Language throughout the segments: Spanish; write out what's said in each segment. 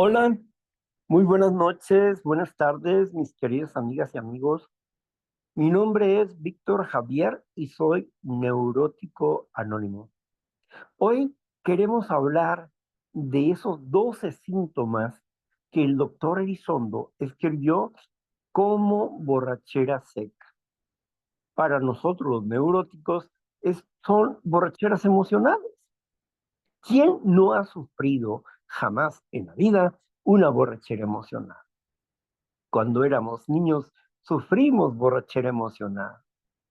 Hola, muy buenas noches, buenas tardes, mis queridas amigas y amigos. Mi nombre es Víctor Javier y soy neurótico anónimo. Hoy queremos hablar de esos 12 síntomas que el doctor Elizondo escribió como borrachera seca. Para nosotros los neuróticos son borracheras emocionales. ¿Quién no ha sufrido jamás en la vida una borrachera emocional? Cuando éramos niños, sufrimos borrachera emocional.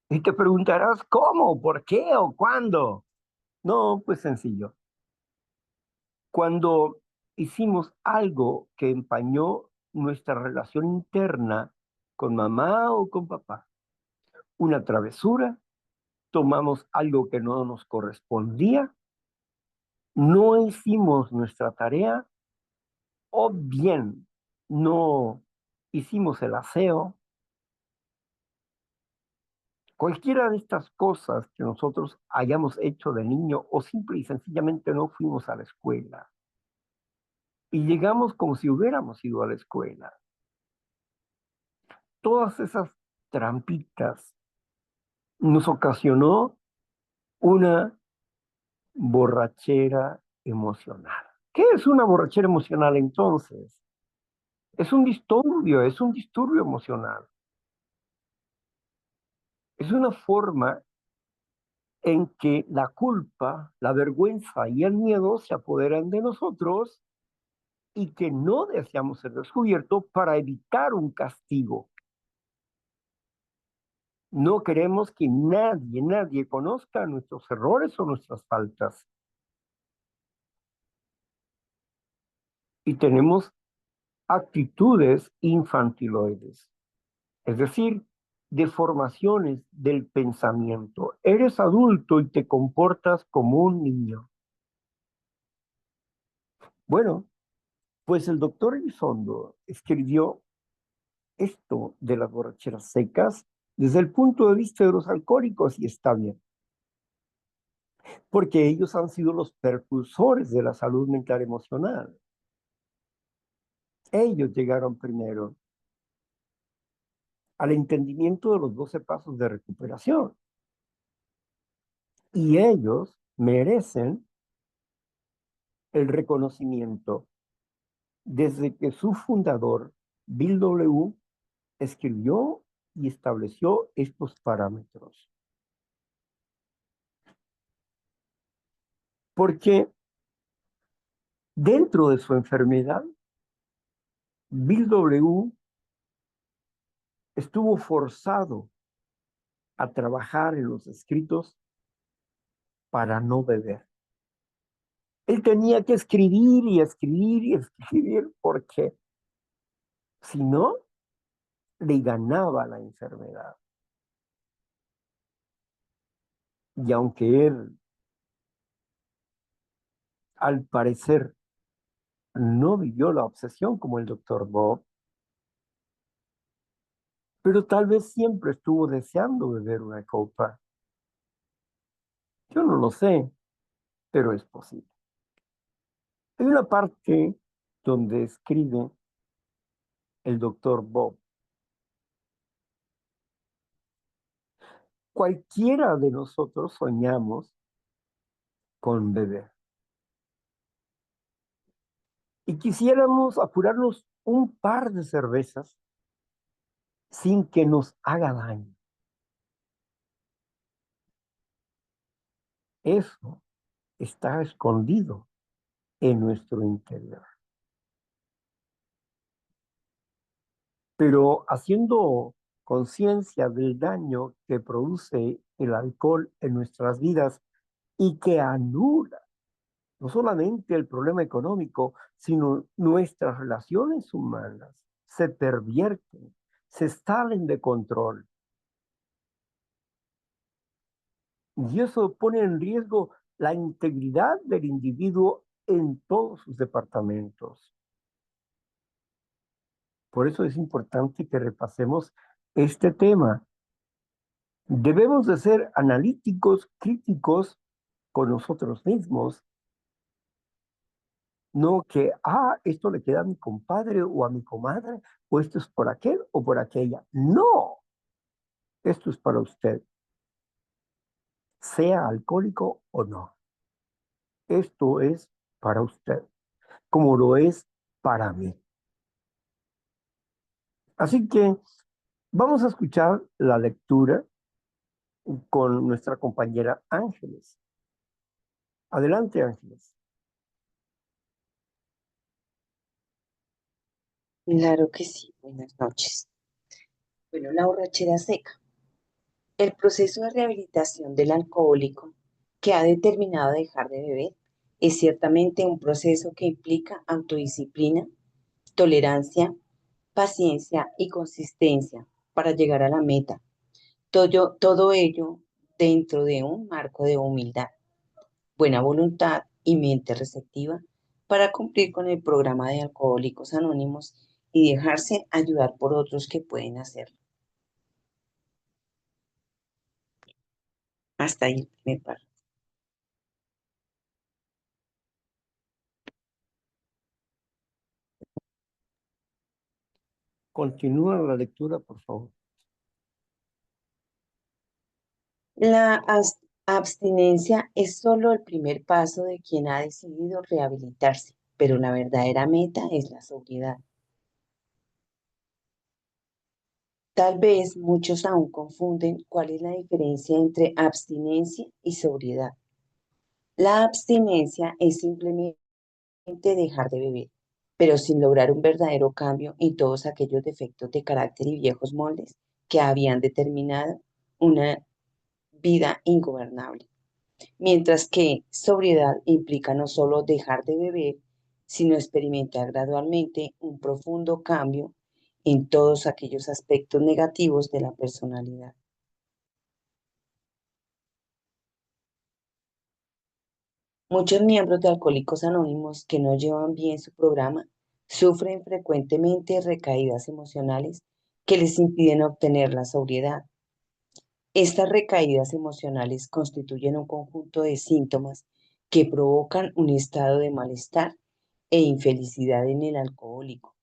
Y te preguntarás, ¿cómo? ¿Por qué? ¿O cuándo? No, pues sencillo. Cuando hicimos algo que empañó nuestra relación interna con mamá o con papá, una travesura, tomamos algo que no nos correspondía, no hicimos nuestra tarea o bien no hicimos el aseo. Cualquiera de estas cosas que nosotros hayamos hecho de niño o simple y sencillamente no fuimos a la escuela y llegamos como si hubiéramos ido a la escuela. Todas esas trampitas nos ocasionó una borrachera emocional. ¿Qué es una borrachera emocional entonces? Es un disturbio emocional. Es una forma en que la culpa, la vergüenza y el miedo se apoderan de nosotros y que no deseamos ser descubierto para evitar un castigo. No queremos que nadie conozca nuestros errores o nuestras faltas. Y tenemos actitudes infantiloides, es decir, deformaciones del pensamiento. Eres adulto y te comportas como un niño. Bueno, pues el doctor Elizondo escribió esto de las borracheras secas desde el punto de vista de los alcohólicos y está bien, porque ellos han sido los precursores de la salud mental emocional. Ellos llegaron primero al entendimiento de los 12 pasos de recuperación y ellos merecen el reconocimiento desde que su fundador, Bill W., escribió y estableció estos parámetros. Porque dentro de su enfermedad, Bill W. estuvo forzado a trabajar en los escritos para no beber. Él tenía que escribir y escribir y escribir porque si no, le ganaba la enfermedad. Y aunque él, al parecer, no vivió la obsesión como el doctor Bob, pero tal vez siempre estuvo deseando beber una copa. Yo no lo sé, pero es posible. Hay una parte donde escribe el doctor Bob: cualquiera de nosotros soñamos con beber y quisiéramos apurarnos un par de cervezas sin que nos haga daño. Eso está escondido en nuestro interior. Pero haciendo conciencia del daño que produce el alcohol en nuestras vidas y que anula no solamente el problema económico, sino nuestras relaciones humanas se pervierten, se salen de control. Y eso pone en riesgo la integridad del individuo en todos sus departamentos. Por eso es importante que repasemos este tema. Debemos de ser analíticos, críticos con nosotros mismos No que, esto le queda a mi compadre o a mi comadre, o esto es por aquel o por aquella. No, esto es para usted, sea alcohólico o no. Esto es para usted, como lo es para mí. Así que vamos a escuchar la lectura con nuestra compañera Ángeles. Adelante, Ángeles. Claro que sí. Buenas noches. Bueno, la borrachera seca. El proceso de rehabilitación del alcohólico que ha determinado dejar de beber es ciertamente un proceso que implica autodisciplina, tolerancia, paciencia y consistencia para llegar a la meta. Todo ello dentro de un marco de humildad, buena voluntad y mente receptiva para cumplir con el programa de Alcohólicos Anónimos y dejarse ayudar por otros que pueden hacerlo. Hasta ahí me paro. Continúa la lectura, por favor. La abstinencia es solo el primer paso de quien ha decidido rehabilitarse, pero la verdadera meta es la sobriedad. Tal vez muchos aún confunden cuál es la diferencia entre abstinencia y sobriedad. La abstinencia es simplemente dejar de beber, pero sin lograr un verdadero cambio en todos aquellos defectos de carácter y viejos moldes que habían determinado una vida ingobernable. Mientras que sobriedad implica no solo dejar de beber, sino experimentar gradualmente un profundo cambio en todos aquellos aspectos negativos de la personalidad. Muchos miembros de Alcohólicos Anónimos que no llevan bien su programa sufren frecuentemente recaídas emocionales que les impiden obtener la sobriedad. Estas recaídas emocionales constituyen un conjunto de síntomas que provocan un estado de malestar e infelicidad en el alcohólico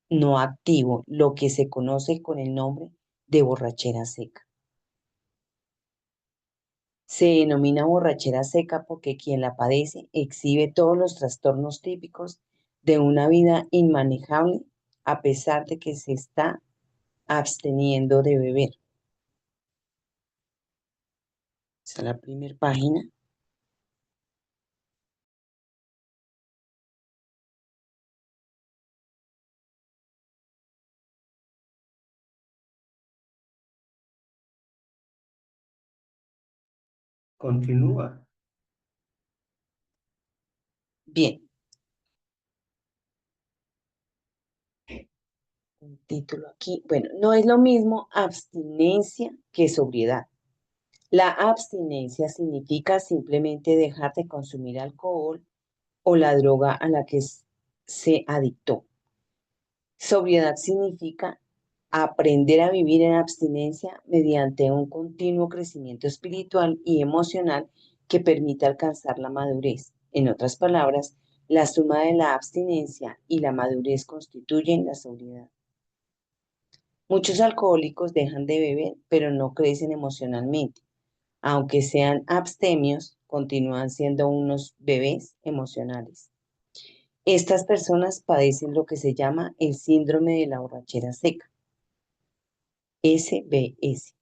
no activo, lo que se conoce con el nombre de borrachera seca. Se denomina borrachera seca porque quien la padece exhibe todos los trastornos típicos de una vida inmanejable a pesar de que se está absteniendo de beber. Esa es la primera página. Continúa. Bien, un título aquí. Bueno, no es lo mismo abstinencia que sobriedad. La abstinencia significa simplemente dejar de consumir alcohol o la droga a la que se adictó. Sobriedad significa aprender a vivir en abstinencia mediante un continuo crecimiento espiritual y emocional que permita alcanzar la madurez. En otras palabras, la suma de la abstinencia y la madurez constituyen la sobriedad. Muchos alcohólicos dejan de beber, pero no crecen emocionalmente. Aunque sean abstemios, continúan siendo unos bebés emocionales. Estas personas padecen lo que se llama el síndrome de la borrachera seca, SBS.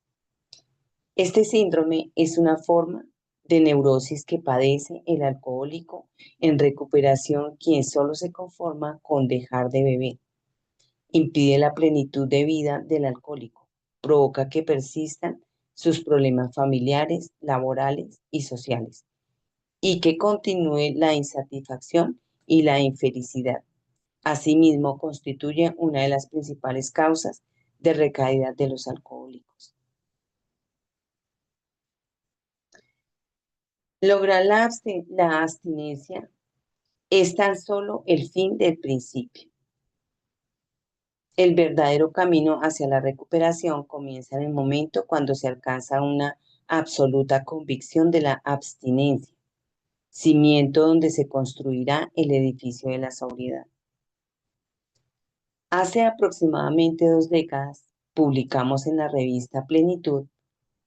Este síndrome es una forma de neurosis que padece el alcohólico en recuperación quien solo se conforma con dejar de beber. Impide la plenitud de vida del alcohólico, provoca que persistan sus problemas familiares, laborales y sociales y que continúe la insatisfacción y la infelicidad. Asimismo, constituye una de las principales causas de recaída de los alcohólicos. Lograr la abstinencia es tan solo el fin del principio. El verdadero camino hacia la recuperación comienza en el momento cuando se alcanza una absoluta convicción de la abstinencia. cimiento donde se construirá el edificio de la sobriedad. Hace aproximadamente 2 décadas publicamos en la revista Plenitud,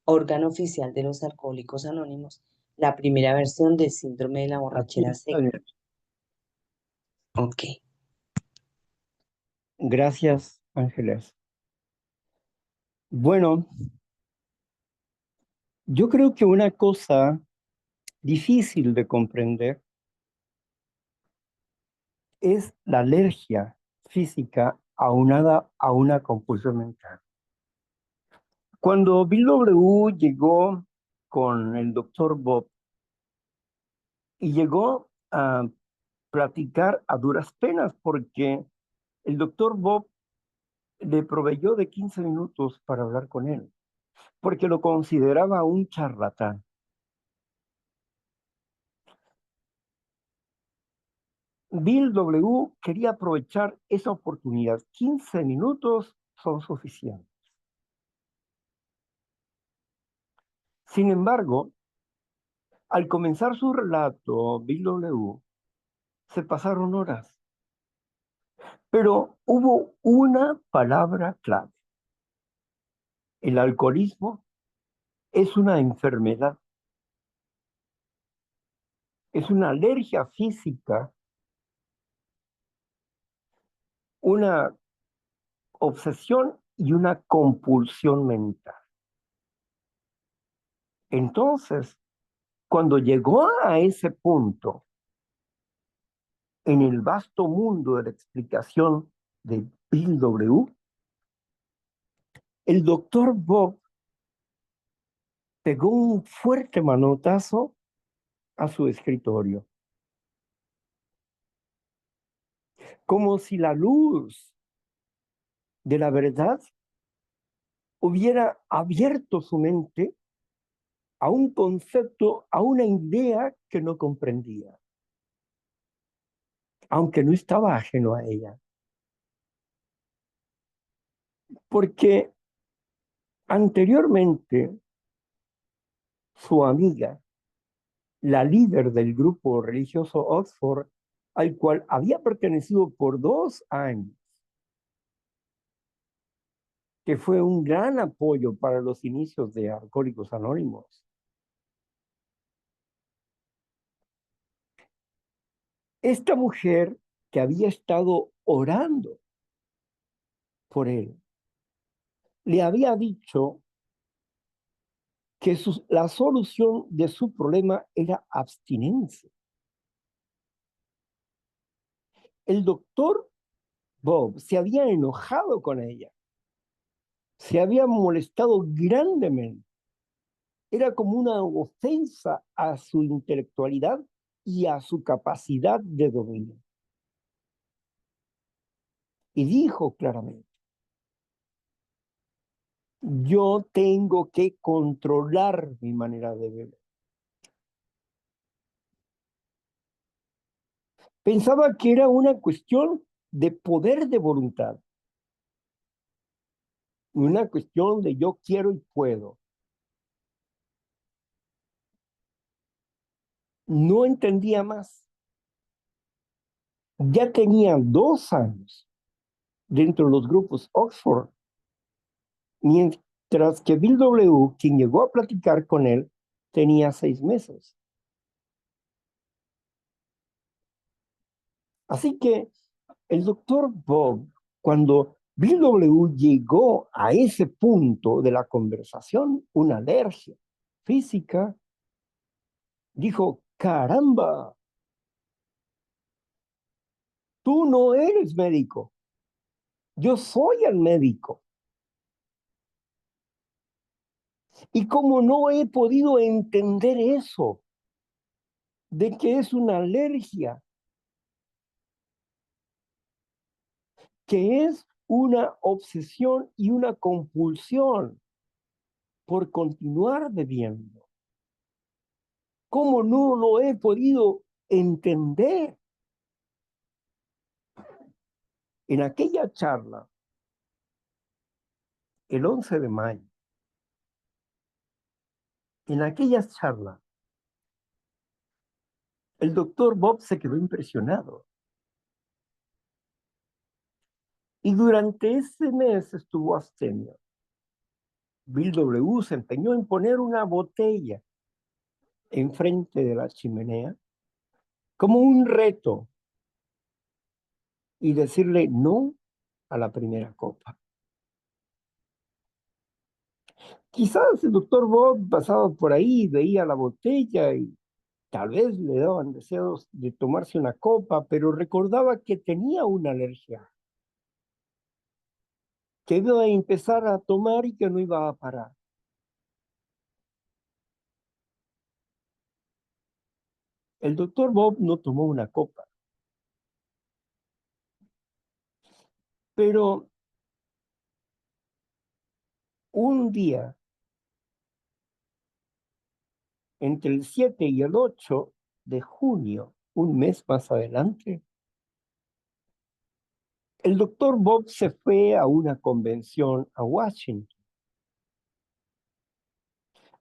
órgano oficial de los Alcohólicos Anónimos, la primera versión del síndrome de la Aquí borrachera está seca. bien. Ok. Gracias, Ángeles. Bueno, yo creo que una cosa difícil de comprender es la alergia física aunada a una compulsión mental. Cuando Bill W. llegó con el doctor Bob y llegó a platicar a duras penas porque el doctor Bob le proveyó de 15 minutos para hablar con él, porque lo consideraba un charlatán. Bill W. quería aprovechar esa oportunidad. 15 minutos son suficientes. Sin embargo, al comenzar su relato, Bill W. se pasaron horas, pero hubo una palabra clave. El alcoholismo es una enfermedad, es una alergia física, una obsesión y una compulsión mental. Entonces, cuando llegó a ese punto, en el vasto mundo de la explicación de Bill W., el doctor Bob pegó un fuerte manotazo a su escritorio, como si la luz de la verdad hubiera abierto su mente a un concepto, a una idea que no comprendía, aunque no estaba ajeno a ella. Porque anteriormente su amiga, la líder del grupo religioso Oxford, al cual había pertenecido por 2 años, que fue un gran apoyo para los inicios de Alcohólicos Anónimos. Esta mujer que había estado orando por él, le había dicho que la solución de su problema era abstinencia. El doctor Bob se había enojado con ella, se había molestado grandemente. Era como una ofensa a su intelectualidad y a su capacidad de dominio. Y dijo claramente, yo tengo que controlar mi manera de beber. Pensaba que era una cuestión de poder de voluntad, una cuestión de yo quiero y puedo. No entendía más. Ya tenía 2 años dentro de los grupos Oxford, mientras que Bill W., quien llegó a platicar con él, tenía 6 meses. Así que el doctor Bob, cuando Bill W. llegó a ese punto de la conversación, una alergia física, dijo, caramba, tú no eres médico, yo soy el médico. Y como no he podido entender eso, de que es una alergia, que es una obsesión y una compulsión por continuar bebiendo. ¿Cómo no lo he podido entender? En aquella charla, el 11 de mayo, en aquella charla, El doctor Bob se quedó impresionado y durante ese mes estuvo abstemio. Bill W. se empeñó en poner una botella enfrente de la chimenea como un reto y decirle no a la primera copa. Quizás el doctor Bob pasaba por ahí, veía la botella y tal vez le daban deseos de tomarse una copa, pero recordaba que tenía una alergia, que iba a empezar a tomar y que no iba a parar. El doctor Bob no tomó una copa, pero un día, entre el 7 y el 8 de junio, un mes más adelante, el doctor Bob se fue a una convención a Washington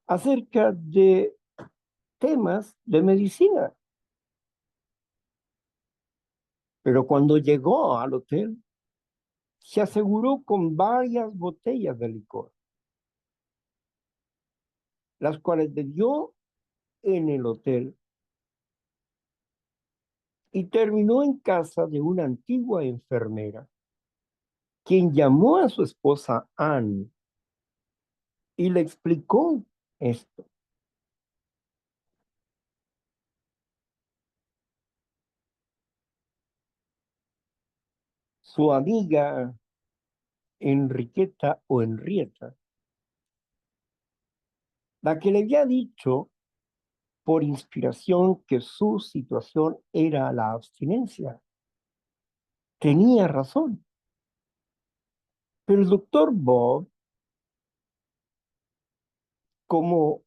acerca de temas de medicina. Pero cuando llegó al hotel, se aseguró con varias botellas de licor, las cuales bebió en el hotel y terminó en casa de una antigua enfermera, quien llamó a su esposa Anne y le explicó esto. Su amiga Enriqueta o Henrietta, la que le había dicho por inspiración que su situación era la abstinencia, tenía razón. Pero el doctor Bob, como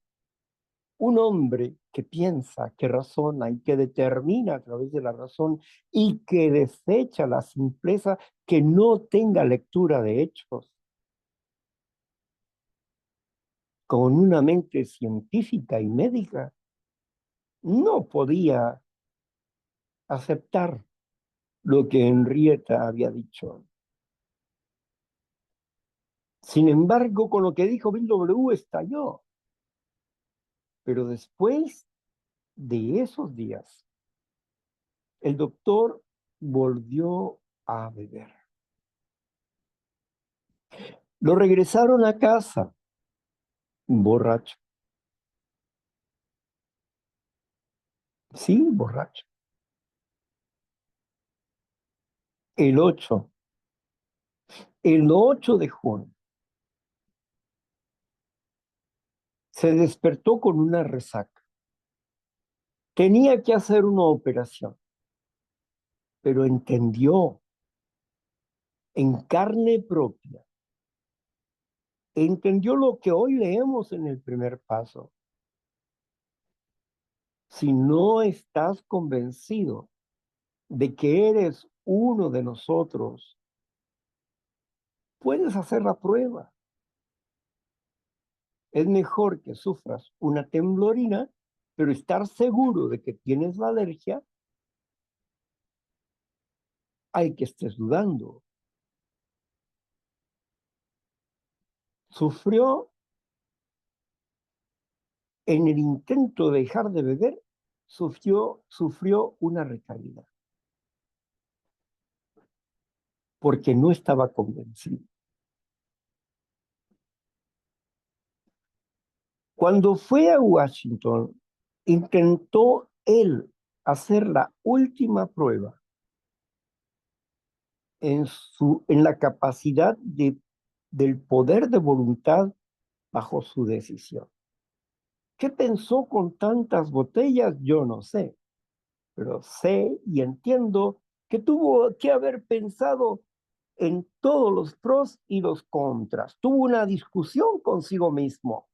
un hombre que piensa, que razona y que determina a través de la razón y que desecha la simpleza, que no tenga lectura de hechos, con una mente científica y médica, no podía aceptar lo que Henrietta había dicho. Sin embargo, con lo que dijo Bill W. estalló. Pero después de esos días, el doctor volvió a beber. Lo regresaron a casa, borracho. Sí, borracho. El 8, el 8 de junio, se despertó con una resaca. Tenía que hacer una operación, pero entendió en carne propia, entendió lo que hoy leemos en el primer paso. Si no estás convencido de que eres uno de nosotros, puedes hacer la prueba. Es mejor que sufras una temblorina, pero estar seguro de que tienes la alergia, hay que estés dudando. Sufrió en el intento de dejar de beber, sufrió una recaída, porque no estaba convencido. Cuando fue a Washington, intentó él hacer la última prueba en la capacidad del poder de voluntad bajo su decisión. ¿Qué pensó con tantas botellas? Yo no sé, pero sé y entiendo que tuvo que haber pensado en todos los pros y los contras. Tuvo una discusión consigo mismo.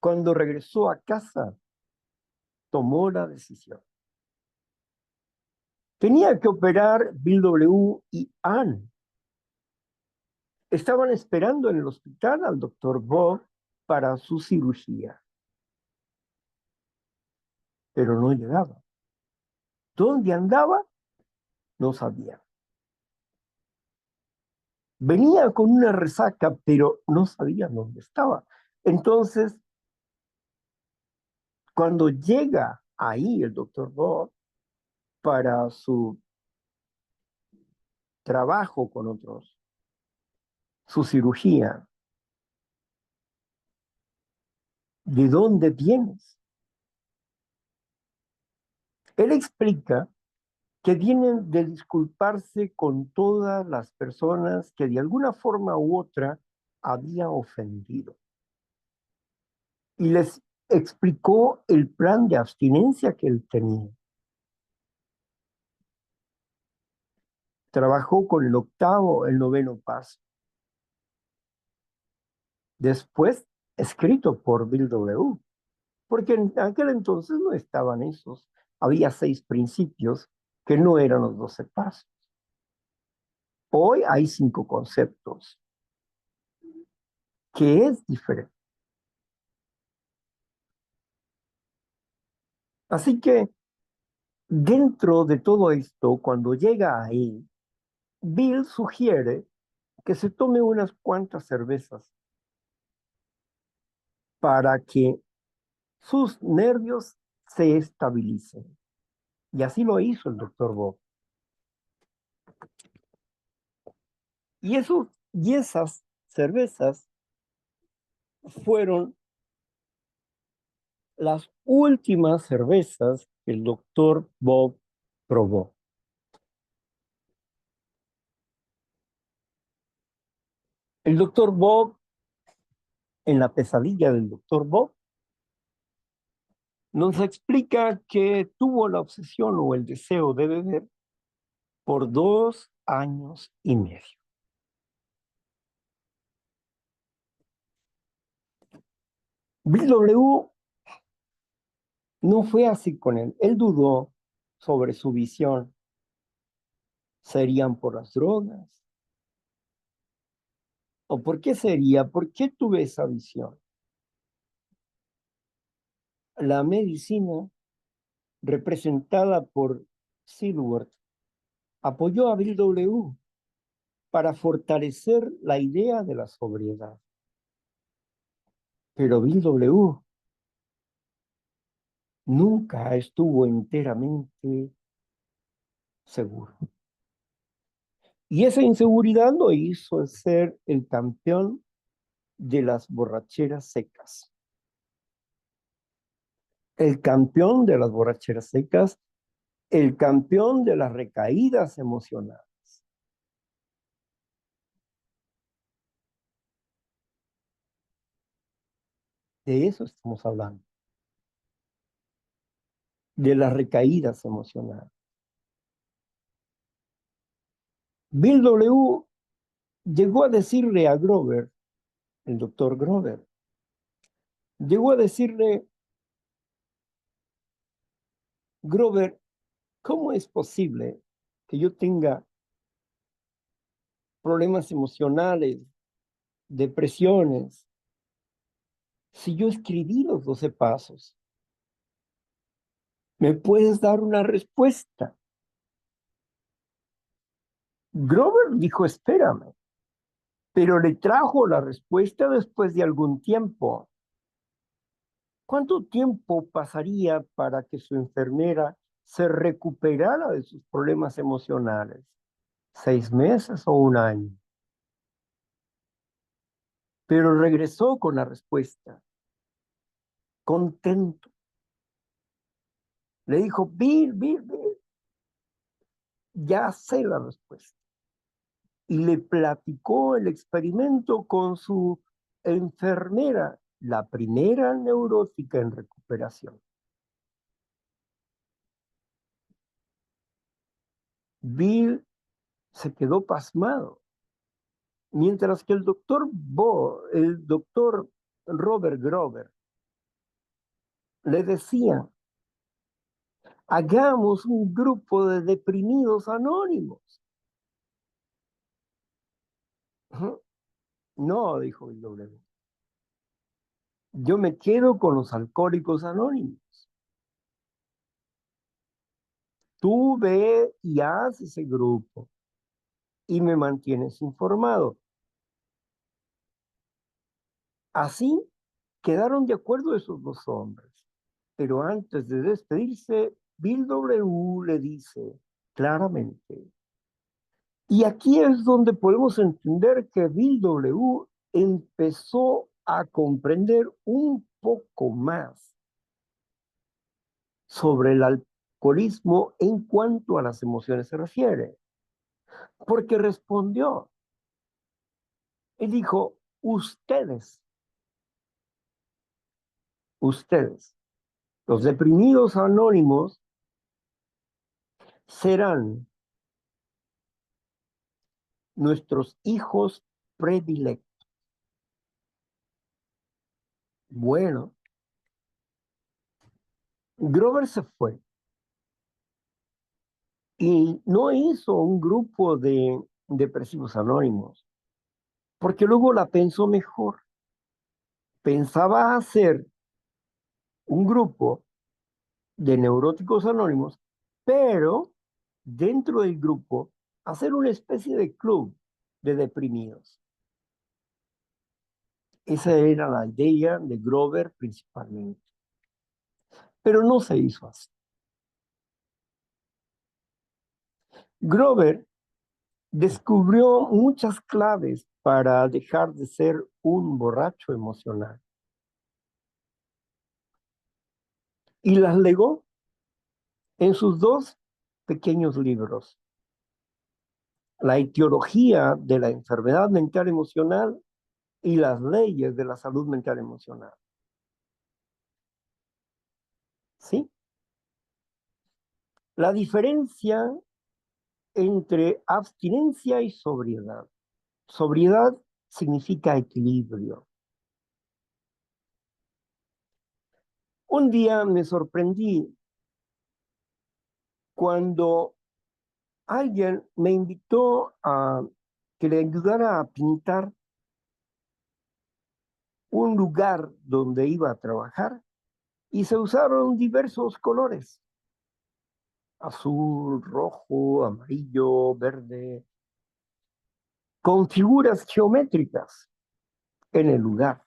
Cuando regresó a casa, tomó la decisión. Tenía que operar Bill W. y Ann. Estaban esperando en el hospital al doctor Bob para su cirugía, pero no llegaba. ¿Dónde andaba? No sabía. Venía con una resaca, pero no sabía dónde estaba. Entonces, cuando llega ahí el doctor Bob para su trabajo con otros, su cirugía, ¿de dónde vienes? Él explica que vienen de disculparse con todas las personas que de alguna forma u otra había ofendido. Y les explicó el plan de abstinencia que él tenía. Trabajó con el octavo, el noveno paso. Después, escrito por Bill W., porque en aquel entonces no estaban esos. Había 6 principios que no eran los 12 pasos. Hoy hay 5 conceptos, que es diferente. Así que dentro de todo esto, cuando llega ahí, Bill sugiere que se tome unas cuantas cervezas para que sus nervios se estabilicen. Y así lo hizo el doctor Bob. Y esas cervezas fueron las últimas cervezas que el doctor Bob probó. El doctor Bob, en la pesadilla del doctor Bob, nos explica que tuvo la obsesión o el deseo de beber por 2 años y medio. Bill W. no fue así con él. Él dudó sobre su visión. ¿Serían por las drogas? ¿O por qué sería? ¿Por qué tuve esa visión? La medicina, representada por Silworth, apoyó a Bill W. para fortalecer la idea de la sobriedad. Pero Bill W. nunca estuvo enteramente seguro. Y esa inseguridad lo hizo ser el campeón de las borracheras secas. El campeón de las borracheras secas, el campeón de las recaídas emocionales. De eso estamos hablando, de las recaídas emocionales. Bill W. llegó a decirle a Grover, el doctor Grover, llegó a decirle, Grover, ¿cómo es posible que yo tenga problemas emocionales, depresiones, si yo escribí los 12 pasos? ¿Me puedes dar una respuesta? Grover dijo, espérame, pero le trajo la respuesta después de algún tiempo. ¿Cuánto tiempo pasaría para que su enfermera se recuperara de sus problemas emocionales? ¿6 meses o un año? Pero regresó con la respuesta, contento. Le dijo, Bill, ya sé la respuesta. Y le platicó el experimento con su enfermera, la primera neurótica en recuperación. Bill se quedó pasmado, mientras que el doctor Robert Grover le decía, hagamos un grupo de deprimidos anónimos. No, dijo Bill W. Yo me quedo con los alcohólicos anónimos. Tú ve y haz ese grupo y me mantienes informado. Así quedaron de acuerdo esos dos hombres. Pero antes de despedirse, Bill W. le dice claramente, y aquí es donde podemos entender que Bill W. empezó a comprender un poco más sobre el alcoholismo en cuanto a las emociones se refiere, porque respondió y dijo, ustedes, los deprimidos anónimos, serán nuestros hijos predilectos. Bueno, Grover se fue y no hizo un grupo de depresivos anónimos, porque luego la pensó mejor. Pensaba hacer un grupo de neuróticos anónimos, pero dentro del grupo hacer una especie de club de deprimidos. Esa era la idea de Grover principalmente, pero no se hizo así. Grover descubrió muchas claves para dejar de ser un borracho emocional y las legó en sus dos pequeños libros, La etiología de la enfermedad mental emocional y las leyes de la salud mental emocional. ¿Sí? La diferencia entre abstinencia y sobriedad. Sobriedad significa equilibrio. Un día me sorprendí cuando alguien me invitó a que le ayudara a pintar un lugar donde iba a trabajar y se usaron diversos colores, azul, rojo, amarillo, verde, con figuras geométricas en el lugar.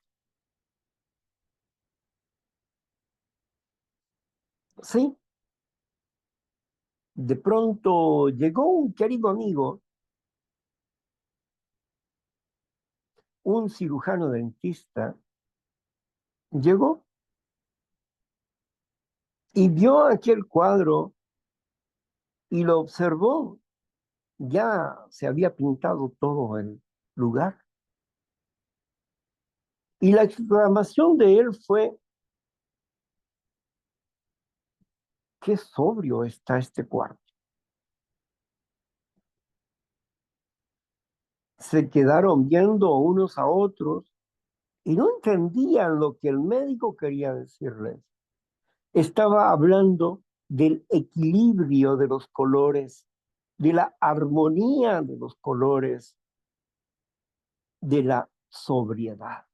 Sí, de pronto llegó un querido amigo, un cirujano dentista, llegó y vio aquel cuadro y lo observó. Ya se había pintado todo el lugar. Y la exclamación de él fue, qué sobrio está este cuarto. Se quedaron viendo unos a otros y no entendían lo que el médico quería decirles. Estaba hablando del equilibrio de los colores, de la armonía de los colores, de la sobriedad.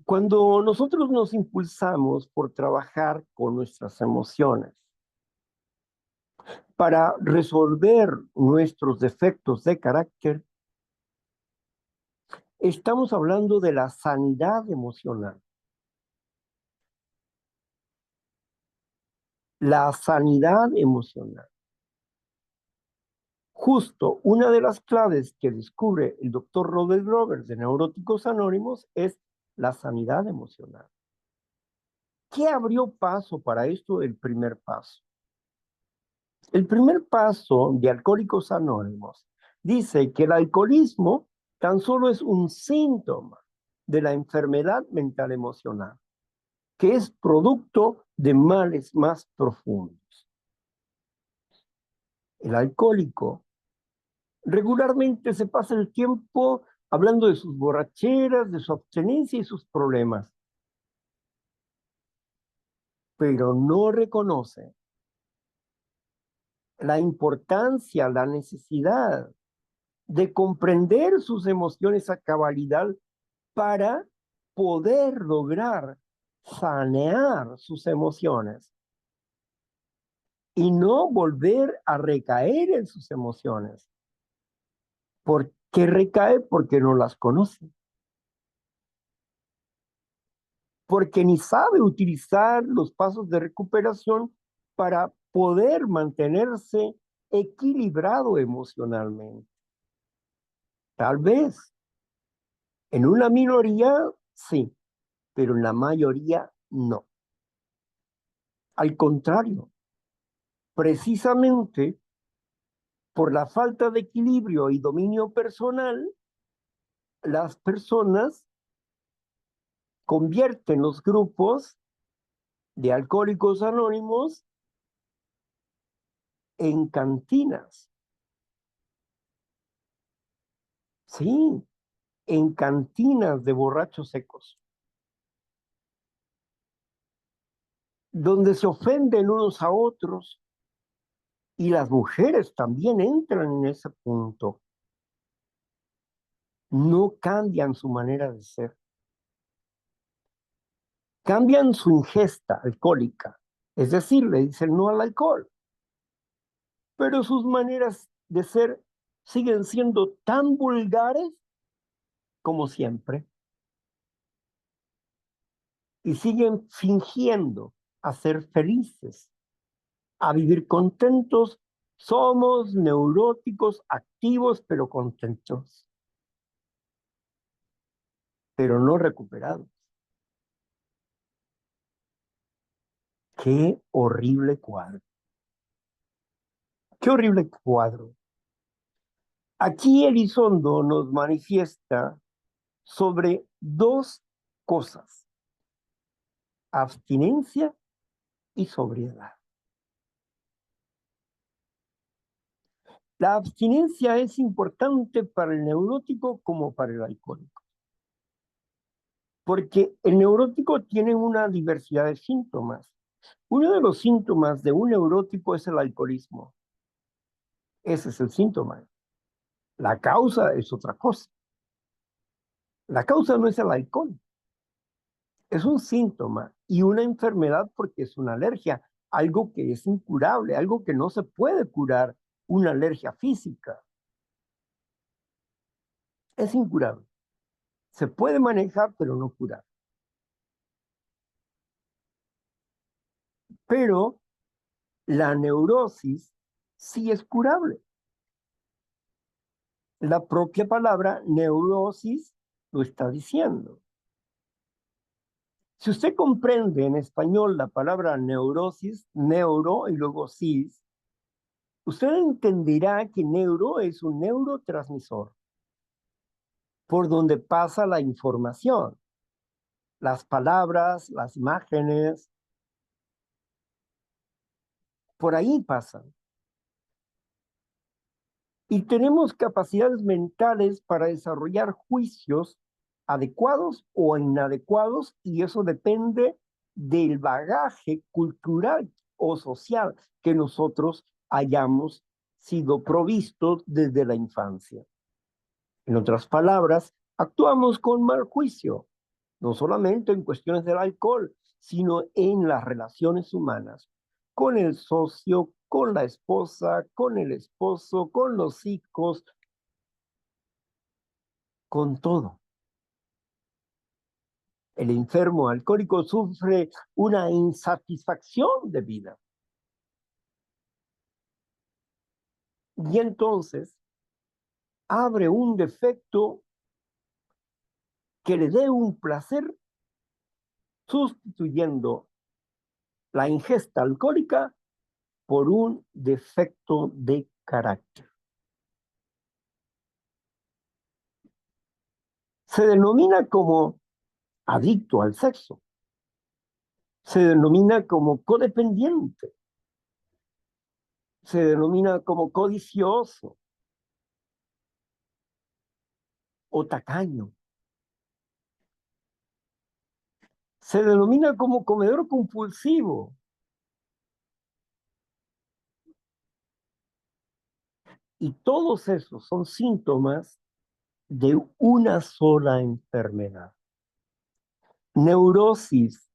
Cuando nosotros nos impulsamos por trabajar con nuestras emociones para resolver nuestros defectos de carácter, estamos hablando de la sanidad emocional. La sanidad emocional. Justo una de las claves que descubre el doctor Robert Grover de Neuróticos Anónimos es la sanidad emocional. ¿Qué abrió paso para esto? El primer paso. El primer paso de Alcohólicos Anónimos dice que el alcoholismo tan solo es un síntoma de la enfermedad mental emocional, que es producto de males más profundos. El alcohólico regularmente se pasa el tiempo hablando de sus borracheras, de su abstenencia y sus problemas, pero no reconoce la importancia, la necesidad de comprender sus emociones a cabalidad para poder lograr sanear sus emociones y no volver a recaer en sus emociones. ¿Por qué recae? Porque no las conoce, porque ni sabe utilizar los pasos de recuperación para poder mantenerse equilibrado emocionalmente. Tal vez en una minoría sí, pero en la mayoría no. Al contrario, precisamente por la falta de equilibrio y dominio personal, las personas convierten los grupos de alcohólicos anónimos en cantinas. Sí, en cantinas de borrachos secos, donde se ofenden unos a otros y las mujeres también entran en ese punto. No cambian su manera de ser, cambian su ingesta alcohólica, es decir, le dicen no al alcohol, pero sus maneras de ser siguen siendo tan vulgares como siempre y siguen fingiendo a ser felices, a vivir contentos. Somos neuróticos, activos, pero contentos, pero no recuperados. Qué horrible cuadro. Qué horrible cuadro. Aquí Elizondo nos manifiesta sobre dos cosas, abstinencia y sobriedad. La abstinencia es importante para el neurótico como para el alcohólico, porque el neurótico tiene una diversidad de síntomas. Uno de los síntomas de un neurótico es el alcoholismo. Ese es el síntoma. La causa es otra cosa. La causa no es el alcohol, es un síntoma y una enfermedad porque es una alergia, algo que es incurable, algo que no se puede curar, una alergia física. Es incurable. Se puede manejar, pero no curar. Pero la neurosis sí es curable. La propia palabra neurosis lo está diciendo. Si usted comprende en español la palabra neurosis, neuro y luego sis, usted entenderá que neuro es un neurotransmisor por donde pasa la información, las palabras, las imágenes, por ahí pasan. Y tenemos capacidades mentales para desarrollar juicios adecuados o inadecuados, y eso depende del bagaje cultural o social que nosotros hayamos sido provistos desde la infancia. En otras palabras, actuamos con mal juicio, no solamente en cuestiones del alcohol, sino en las relaciones humanas, con el socio, con la esposa, con el esposo, con los hijos, con todo. El enfermo alcohólico sufre una insatisfacción de vida. Y entonces abre un defecto que le dé un placer sustituyendo la ingesta alcohólica por un defecto de carácter. Se denomina como adicto al sexo, se denomina como codependiente, se denomina como codicioso o tacaño, se denomina como comedor compulsivo Y todos esos son síntomas de una sola enfermedad. Neurosis,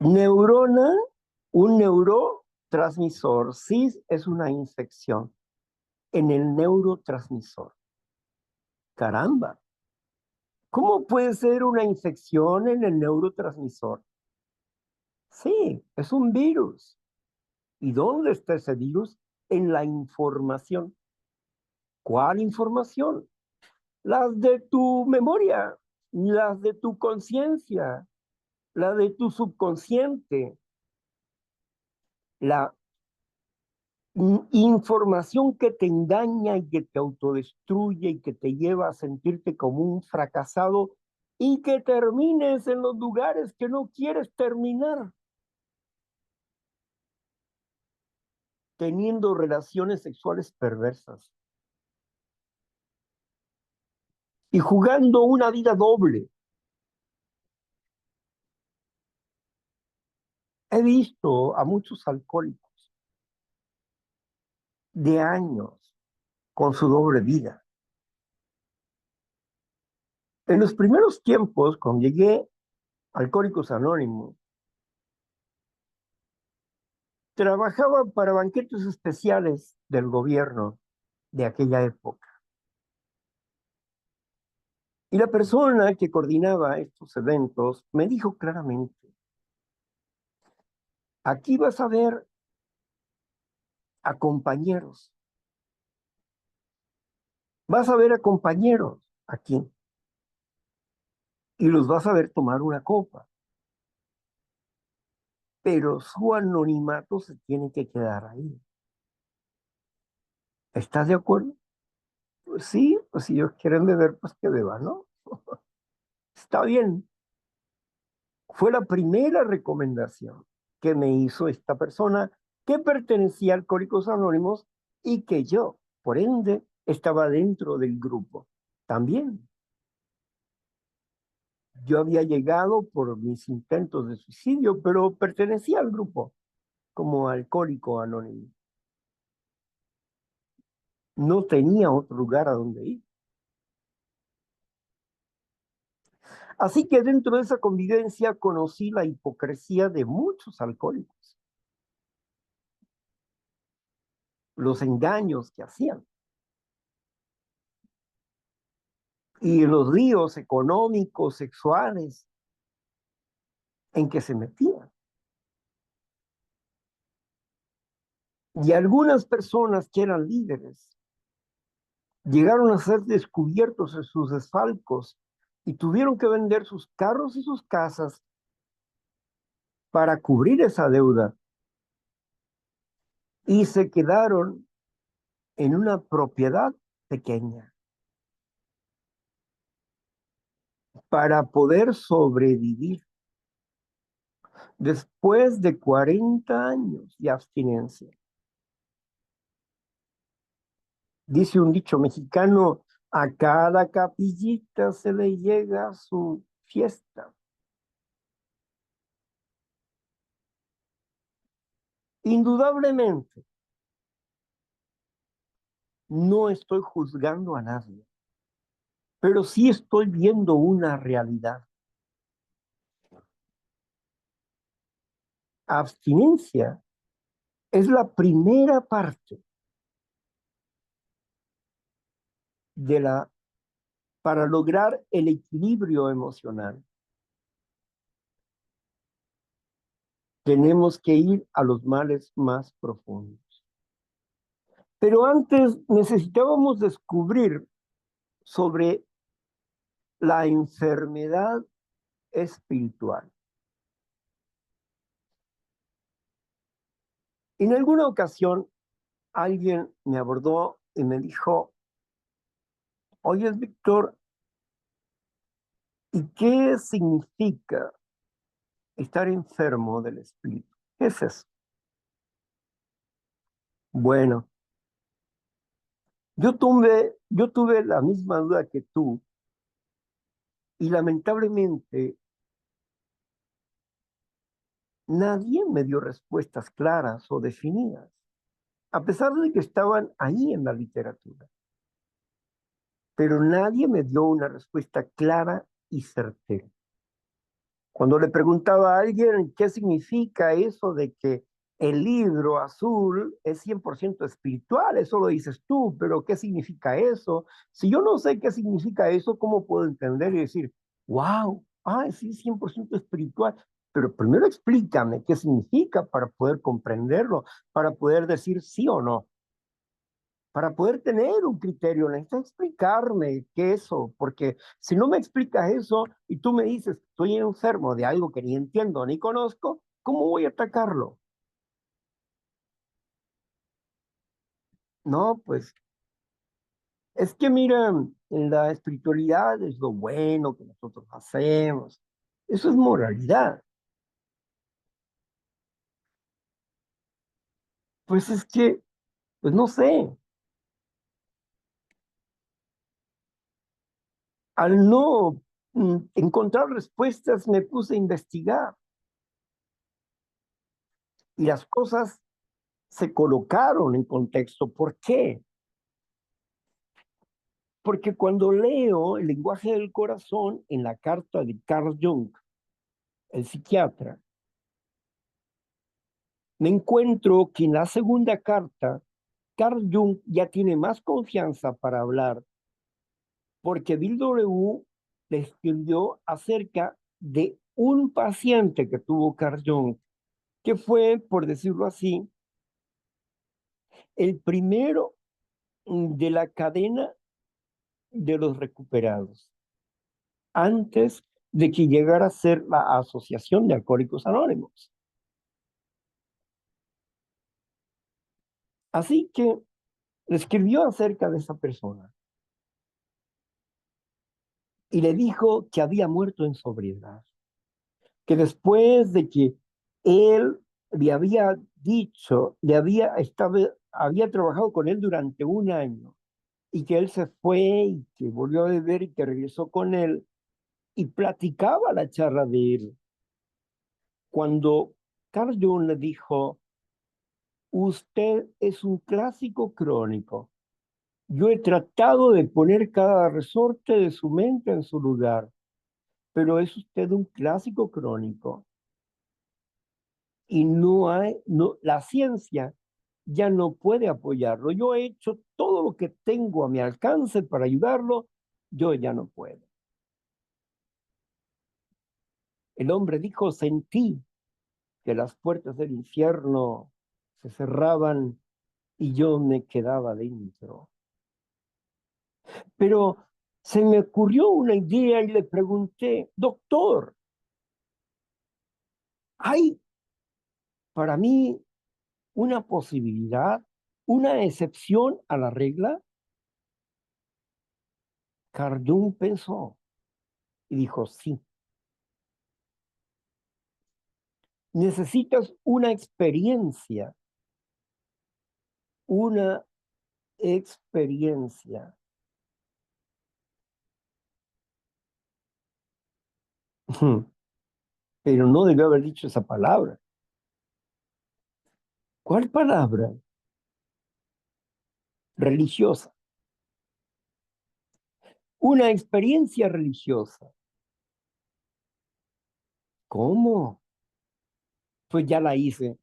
neurona, un neurotransmisor. CIS es una infección en el neurotransmisor. Caramba, ¿cómo puede ser una infección en el neurotransmisor? Sí, es un virus. ¿Y dónde está ese virus? En la información. ¿Cuál información? Las de tu memoria, las de tu conciencia, la de tu subconsciente, la información que te engaña y que te autodestruye y que te lleva a sentirte como un fracasado y que termines en los lugares que no quieres terminar, teniendo relaciones sexuales perversas y jugando una vida doble. He visto a muchos alcohólicos de años con su doble vida. En los primeros tiempos, cuando llegué a Alcohólicos Anónimos, trabajaba para banquetes especiales del gobierno de aquella época. Y la persona que coordinaba estos eventos me dijo claramente, aquí vas a ver a compañeros, vas a ver a compañeros aquí y los vas a ver tomar una copa, pero su anonimato se tiene que quedar ahí. ¿Estás de acuerdo? Pues sí, pues si ellos quieren beber, pues que beban, ¿no? Está bien. Fue la primera recomendación que me hizo esta persona que pertenecía a Alcohólicos Anónimos y que yo, por ende, estaba dentro del grupo. También yo había llegado por mis intentos de suicidio, pero pertenecía al grupo como alcohólico anónimo. No tenía otro lugar a donde ir. Así que dentro de esa convivencia conocí la hipocresía de muchos alcohólicos, los engaños que hacían y los líos económicos, sexuales en que se metían. Y algunas personas que eran líderes llegaron a ser descubiertos en sus desfalcos y tuvieron que vender sus carros y sus casas para cubrir esa deuda y se quedaron en una propiedad pequeña para poder sobrevivir después de 40 años de abstinencia. Dice un dicho mexicano, a cada capillita se le llega su fiesta. Indudablemente, no estoy juzgando a nadie, pero sí estoy viendo una realidad. Abstinencia es la primera parte de la para lograr el equilibrio emocional. Tenemos que ir a los males más profundos. Pero antes necesitábamos descubrir sobre la enfermedad espiritual. En alguna ocasión alguien me abordó y me dijo, oye, Víctor, ¿y qué significa estar enfermo del espíritu? ¿Qué es eso? Bueno, yo tuve la misma duda que tú y lamentablemente nadie me dio respuestas claras o definidas. a pesar de que estaban ahí en la literatura, pero nadie me dio una respuesta clara y certera. Cuando le preguntaba a alguien qué significa eso de que el libro azul es 100% espiritual, eso lo dices tú, pero ¿qué significa eso? Si yo no sé qué significa eso, ¿cómo puedo entender y decir, wow, sí, 100% espiritual? Pero primero explícame qué significa para poder comprenderlo, para poder decir sí o no. Para poder tener un criterio, necesitas explicarme qué es eso, porque si no me explicas eso y tú me dices, estoy enfermo de algo que ni entiendo ni conozco, ¿cómo voy a atacarlo? No, pues es que mira, la espiritualidad es lo bueno que nosotros hacemos. Eso es moralidad. Pues es que, pues no sé, al no encontrar respuestas me puse a investigar y las cosas se colocaron en contexto. ¿Por qué? Porque cuando leo el lenguaje del corazón en la carta de Carl Jung, el psiquiatra, me encuentro que en la segunda carta, Carl Jung ya tiene más confianza para hablar, porque Bill W. le escribió acerca de un paciente que tuvo Carl Jung, que fue, por decirlo así, el primero de la cadena de los recuperados, antes de que llegara a ser la Asociación de Alcohólicos Anónimos. Así que le escribió acerca de esa persona y le dijo que había muerto en sobriedad, que después de que él le había dicho, había trabajado con él durante un año y que él se fue y que volvió a beber y que regresó con él y platicaba la charla de él. Cuando Carl Jung le dijo, usted es un clásico crónico. Yo he tratado de poner cada resorte de su mente en su lugar, pero es usted un clásico crónico y la ciencia ya no puede apoyarlo. Yo he hecho todo lo que tengo a mi alcance para ayudarlo, yo ya no puedo. El hombre dijo, sentí que las puertas del infierno se cerraban y yo me quedaba dentro. Pero se me ocurrió una idea y le pregunté, doctor, ¿hay para mí una posibilidad, una excepción a la regla? Cardún pensó y dijo, sí, necesitas una experiencia. Pero no debió haber dicho esa palabra. ¿Cuál palabra? Religiosa. Una experiencia religiosa. ¿Cómo? Pues ya la hice.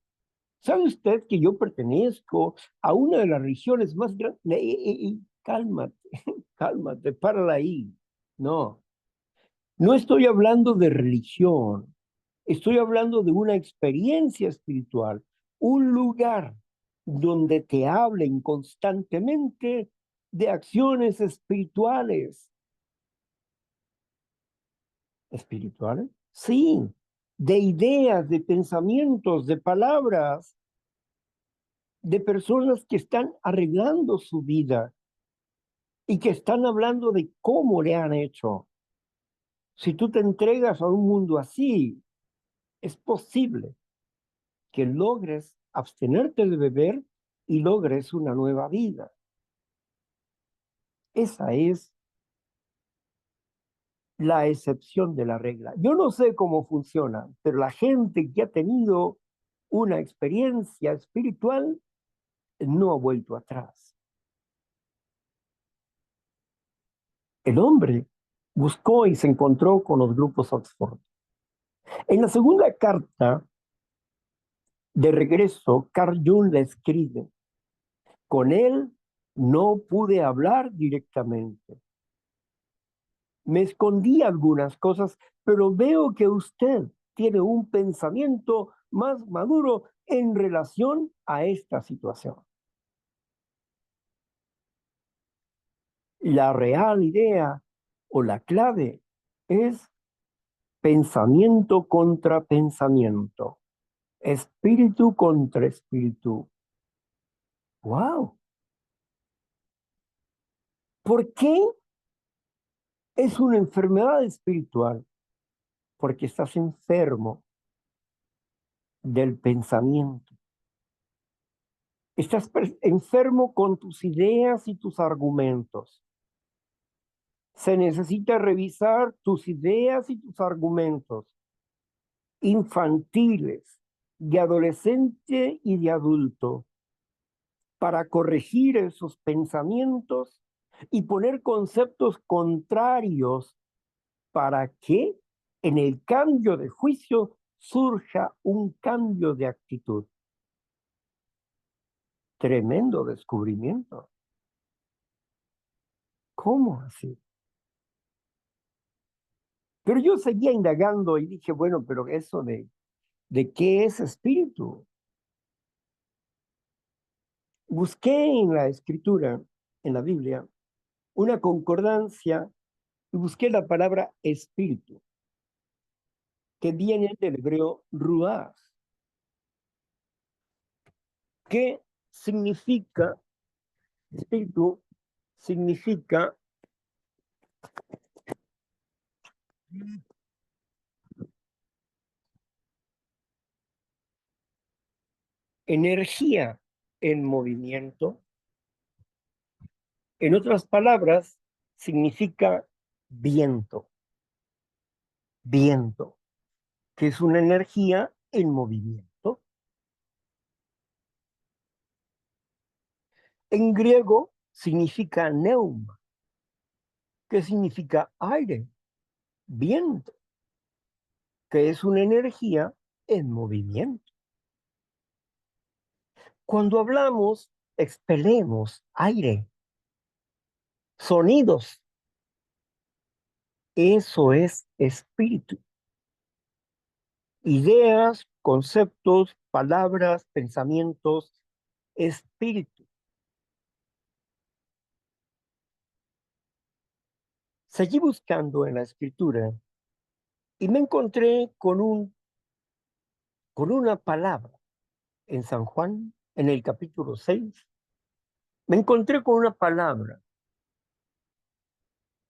¿Sabe usted que yo pertenezco a una de las religiones más grandes? Cálmate, cálmate, párala ahí. No, no estoy hablando de religión, estoy hablando de una experiencia espiritual, un lugar donde te hablen constantemente de acciones espirituales. ¿Espirituales? Sí, de ideas, de pensamientos, de palabras, de personas que están arreglando su vida y que están hablando de cómo le han hecho. Si tú te entregas a un mundo así, es posible que logres abstenerte de beber y logres una nueva vida. Esa es la excepción de la regla. Yo no sé cómo funciona, pero la gente que ha tenido una experiencia espiritual no ha vuelto atrás. El hombre buscó y se encontró con los grupos Oxford. En la segunda carta de regreso, Carl Jung le escribe, con él no pude hablar directamente. Me escondí algunas cosas, pero veo que usted tiene un pensamiento más maduro en relación a esta situación. La real idea o la clave es pensamiento contra pensamiento, espíritu contra espíritu. ¡Wow! ¿Por qué es una enfermedad espiritual? Porque estás enfermo del pensamiento. Estás enfermo con tus ideas y tus argumentos. Se necesita revisar tus ideas y tus argumentos infantiles, de adolescente y de adulto, para corregir esos pensamientos y poner conceptos contrarios para que en el cambio de juicio surja un cambio de actitud. Tremendo descubrimiento. ¿Cómo así? Pero yo seguía indagando y dije, bueno, pero eso de qué es espíritu. Busqué en la escritura, en la Biblia, una concordancia y busqué la palabra espíritu, que viene del hebreo ruach, que significa, espíritu, significa energía en movimiento. En otras palabras, significa viento, viento, que es una energía en movimiento. En griego significa neuma, que significa aire, viento, que es una energía en movimiento. Cuando hablamos, expelemos aire, sonidos. Eso es espíritu. Ideas, conceptos, palabras, pensamientos, espíritu. Seguí buscando en la escritura y me encontré con una palabra en San Juan, en el capítulo 6. Me encontré con una palabra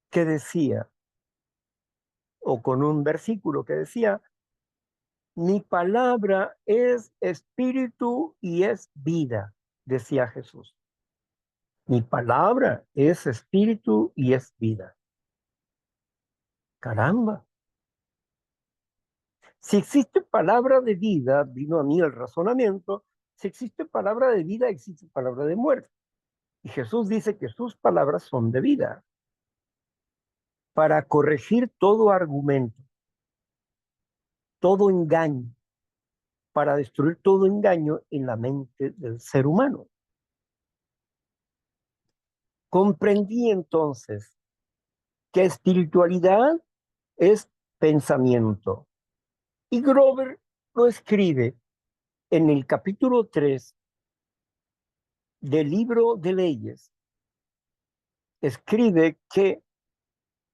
que decía, o con un versículo que decía, mi palabra es espíritu y es vida, decía Jesús. Mi palabra es espíritu y es vida. Caramba. Si existe palabra de vida, vino a mí el razonamiento, si existe palabra de vida, existe palabra de muerte. Y Jesús dice que sus palabras son de vida para corregir todo argumento, todo engaño, para destruir todo engaño en la mente del ser humano. Comprendí entonces que espiritualidad es pensamiento. Y Grover lo escribe en el capítulo 3 del libro de leyes. Escribe que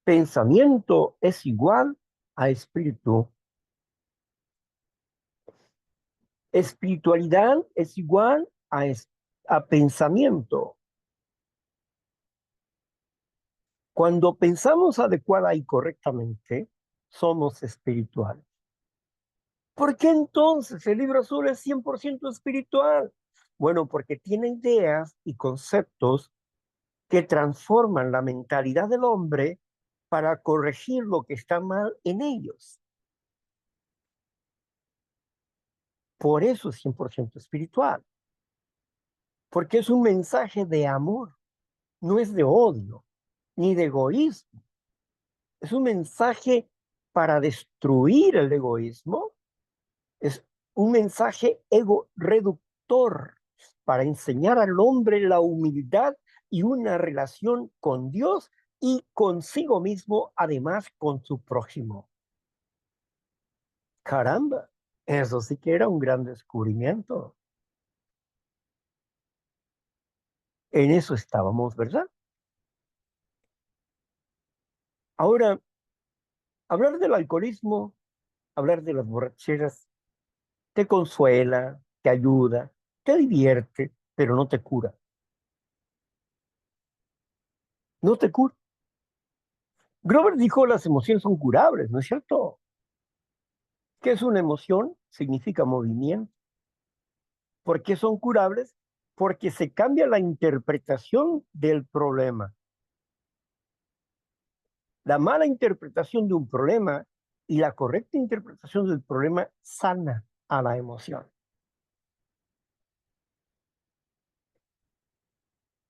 pensamiento es igual a espíritu. Espiritualidad es igual a pensamiento. Cuando pensamos adecuada y correctamente, somos espirituales. ¿Por qué entonces el libro azul es 100% espiritual? Bueno, porque tiene ideas y conceptos que transforman la mentalidad del hombre para corregir lo que está mal en ellos. Por eso es 100% espiritual. porque es un mensaje de amor, no es de odio ni de egoísmo. Es un mensaje para destruir el egoísmo, es un mensaje ego reductor para enseñar al hombre la humildad y una relación con Dios y consigo mismo, además con su prójimo. Caramba, eso sí que era un gran descubrimiento. En eso estábamos, ¿verdad? Ahora, hablar del alcoholismo, hablar de las borracheras, te consuela, te ayuda, te divierte, pero no te cura. No te cura. Grover dijo las emociones son curables, ¿no es cierto? ¿Qué es una emoción? Significa movimiento. ¿Por qué son curables? Porque se cambia la interpretación del problema. La mala interpretación de un problema y la correcta interpretación del problema sana a la emoción.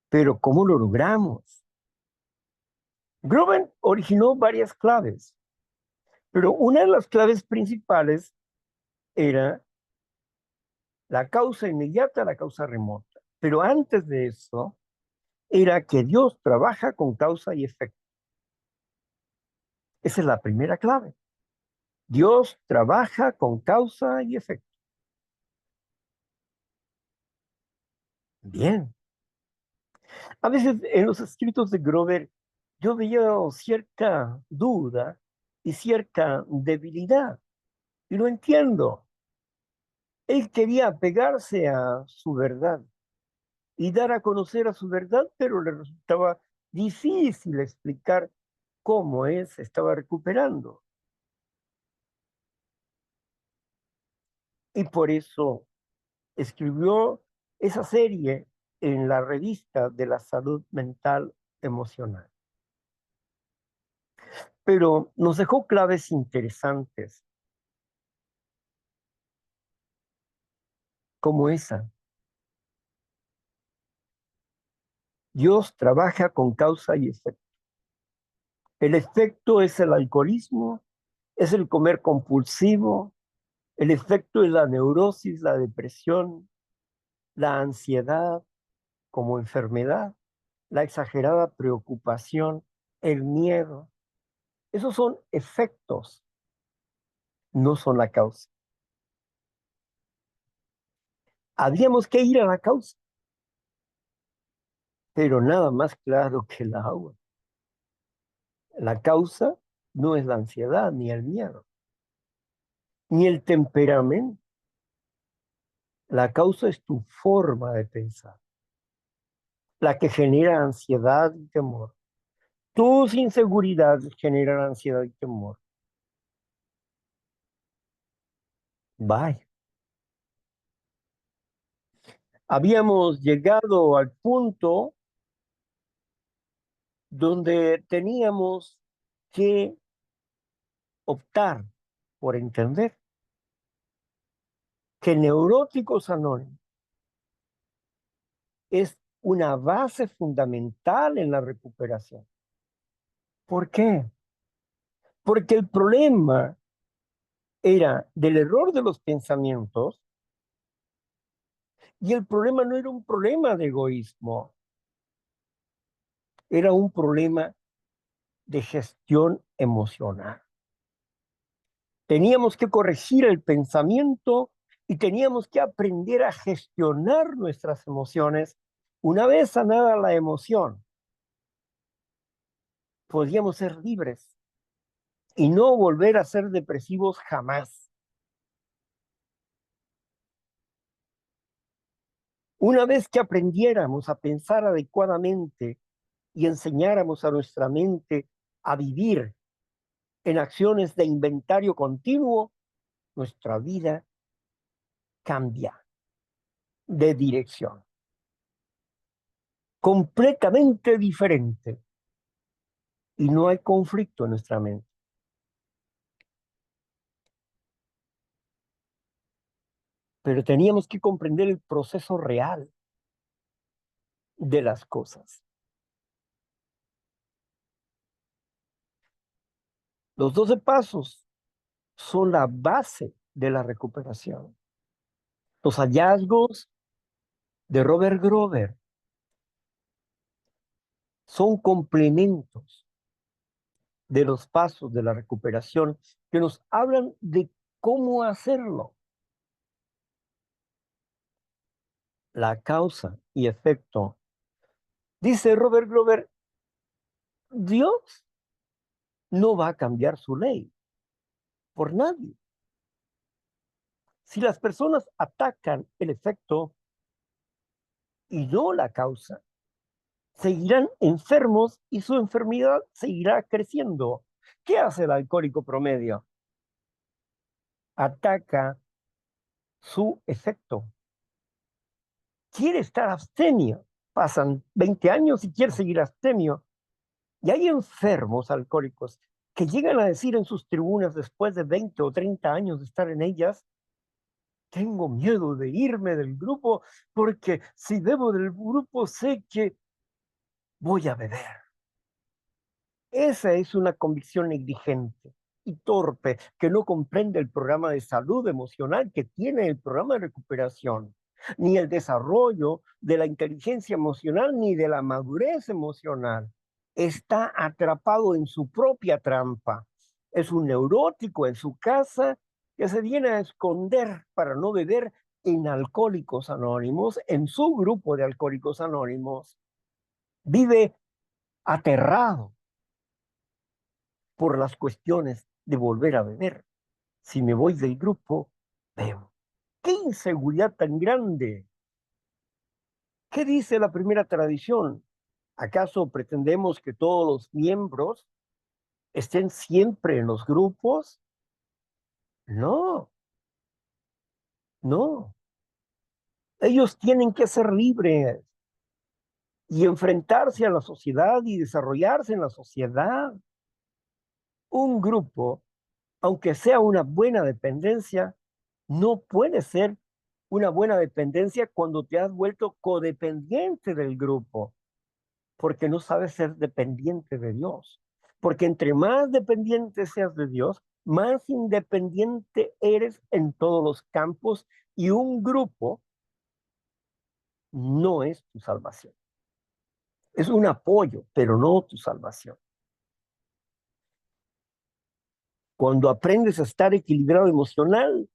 Pero ¿cómo lo logramos? Grover originó varias claves, pero una de las claves principales era la causa inmediata, la causa remota. Pero antes de eso, era que Dios trabaja con causa y efecto. Esa es la primera clave. Dios trabaja con causa y efecto. Bien. A veces en los escritos de Grover yo veía cierta duda y cierta debilidad. Y lo entiendo. Él quería apegarse a su verdad y dar a conocer a su verdad, pero le resultaba difícil explicar cómo él se estaba recuperando. Y por eso escribió esa serie en la revista de la salud mental emocional. Pero nos dejó claves interesantes como esa. Dios trabaja con causa y efecto. El efecto es el alcoholismo, es el comer compulsivo, el efecto es la neurosis, la depresión, la ansiedad como enfermedad, la exagerada preocupación, el miedo. Esos son efectos, no son la causa. Habríamos que ir a la causa, pero nada más claro que el agua. La causa no es la ansiedad, ni el miedo, ni el temperamento. La causa es tu forma de pensar, la que genera ansiedad y temor. Tus inseguridades generan ansiedad y temor. Bye. Habíamos llegado al punto donde teníamos que optar por entender que Neuróticos Anónimos es una base fundamental en la recuperación. ¿Por qué? Porque el problema era del error de los pensamientos y el problema no era un problema de egoísmo, era un problema de gestión emocional. Teníamos que corregir el pensamiento y teníamos que aprender a gestionar nuestras emociones. Una vez sanada la emoción, podíamos ser libres y no volver a ser depresivos jamás. Una vez que aprendiéramos a pensar adecuadamente y enseñáramos a nuestra mente a vivir en acciones de inventario continuo, nuestra vida cambia de dirección, completamente diferente, y no hay conflicto en nuestra mente. Pero teníamos que comprender el proceso real. de las cosas. Los 12 pasos son la base de la recuperación. Los hallazgos de Robert Grover son complementos de los pasos de la recuperación que nos hablan de cómo hacerlo. La causa y efecto. Dice Robert Grover, Dios no va a cambiar su ley por nadie. Si las personas atacan el efecto y no la causa, seguirán enfermos y su enfermedad seguirá creciendo. ¿Qué hace el alcohólico promedio? Ataca su efecto. Quiere estar abstemio. Pasan 20 años y quiere seguir abstemio. Y hay enfermos alcohólicos que llegan a decir en sus tribunas después de 20 o 30 años de estar en ellas, tengo miedo de irme del grupo porque si bebo del grupo sé que voy a beber. Esa es una convicción negligente y torpe que no comprende el programa de salud emocional que tiene el programa de recuperación, ni el desarrollo de la inteligencia emocional, ni de la madurez emocional. Está atrapado en su propia trampa. Es un neurótico en su casa que se viene a esconder para no beber en Alcohólicos Anónimos, en su grupo de Alcohólicos Anónimos. Vive aterrado por las cuestiones de volver a beber. Si me voy del grupo, bebo. ¡Qué inseguridad tan grande! ¿Qué dice la primera tradición? ¿Acaso pretendemos que todos los miembros estén siempre en los grupos? No, no. Ellos tienen que ser libres y enfrentarse a la sociedad y desarrollarse en la sociedad. Un grupo, aunque sea una buena dependencia, no puede ser una buena dependencia cuando te has vuelto codependiente del grupo, porque no sabes ser dependiente de Dios. Porque entre más dependiente seas de Dios, más independiente eres en todos los campos y un grupo no es tu salvación. Es un apoyo, pero no tu salvación. Cuando aprendes a estar equilibrado emocional,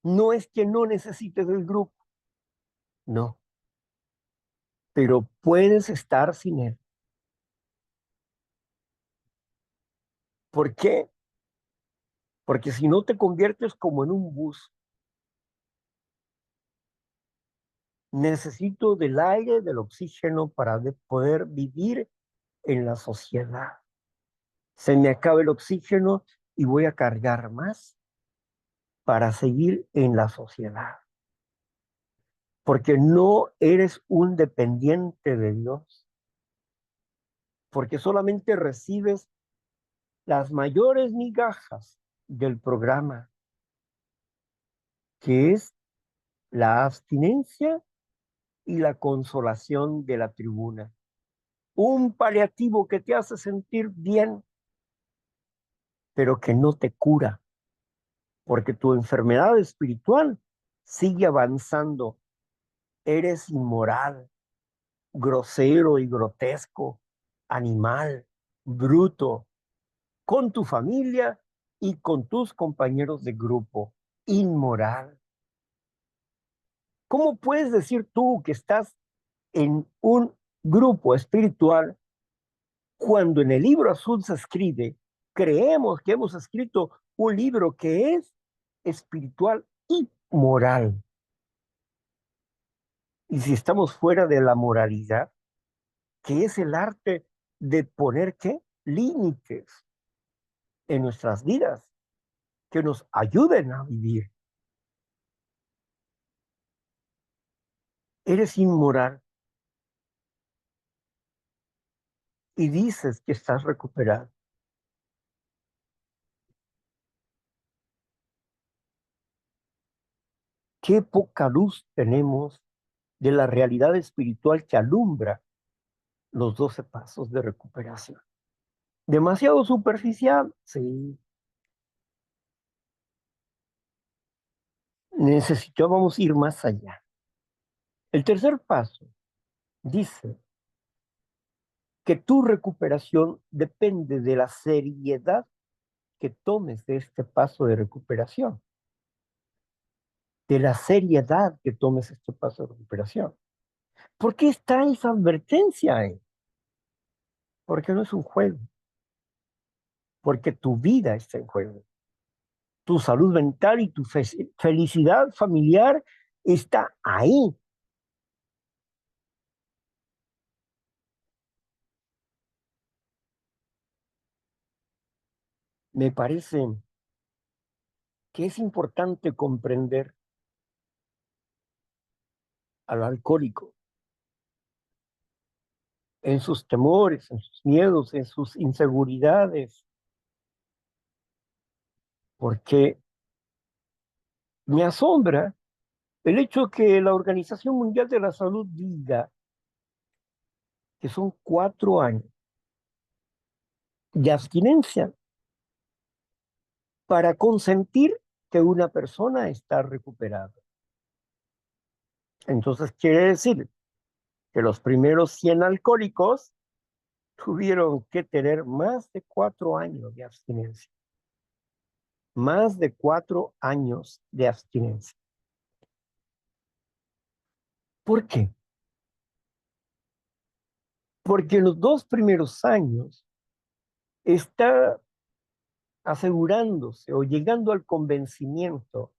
no es que no necesites del grupo, no, pero puedes estar sin él. ¿Por qué? Porque si no te conviertes como en un bus. Necesito del aire, del oxígeno para poder vivir en la sociedad. Se me acaba el oxígeno y voy a cargar más para seguir en la sociedad. Porque no eres un dependiente de Dios. Porque solamente recibes las mayores migajas del programa, que es la abstinencia y la consolación de la tribuna. Un paliativo que te hace sentir bien, pero que no te cura, porque tu enfermedad espiritual sigue avanzando. Eres inmoral, grosero y grotesco, animal, bruto, con tu familia y con tus compañeros de grupo. Inmoral. ¿Cómo puedes decir tú que estás en un grupo espiritual cuando en el libro azul se escribe, creemos que hemos escrito un libro que es espiritual y moral? Y si estamos fuera de la moralidad, que es el arte de poner qué límites en nuestras vidas que nos ayuden a vivir. Eres inmoral y dices que estás recuperado. qué poca luz tenemos de la realidad espiritual que alumbra los 12 pasos de recuperación. Demasiado superficial, sí. Necesitábamos ir más allá. El tercer paso dice que tu recuperación depende de la seriedad que tomes de este paso de recuperación, de la seriedad que tomes este paso de recuperación. ¿Por qué está esa advertencia ahí? Porque no es un juego, porque tu vida está en juego. Tu salud mental y tu felicidad familiar está ahí. Me parece que es importante comprender al alcohólico en sus temores, en sus miedos, en sus inseguridades, porque me asombra el hecho que la Organización Mundial de la Salud diga que son 4 años de abstinencia para consentir que una persona está recuperada. Entonces quiere decir que los primeros 100 alcohólicos tuvieron que tener más de 4 años de abstinencia, más de 4 años de abstinencia. ¿Por qué? Porque en los 2 primeros años está asegurándose o llegando al convencimiento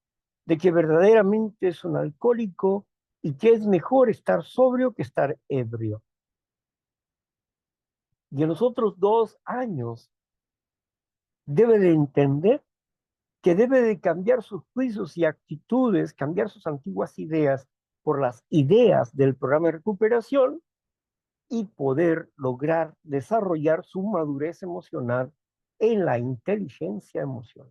de que verdaderamente es un alcohólico y que es mejor estar sobrio que estar ebrio. Y en los otros 2 años debe de entender que debe de cambiar sus juicios y actitudes, cambiar sus antiguas ideas por las ideas del programa de recuperación y poder lograr desarrollar su madurez emocional en la inteligencia emocional.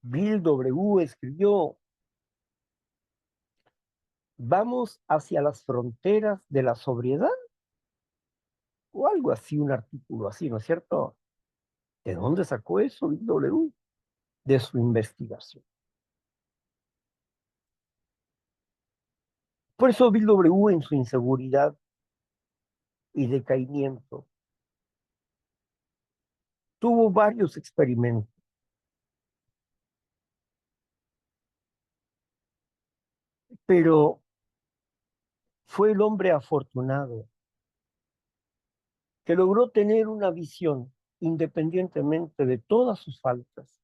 Bill W. escribió, vamos hacia las fronteras de la sobriedad o algo así, un artículo así, ¿no es cierto? ¿De dónde sacó eso Bill W? De su investigación. Por eso Bill W. en su inseguridad y decaimiento tuvo varios experimentos, pero fue el hombre afortunado que logró tener una visión independientemente de todas sus faltas.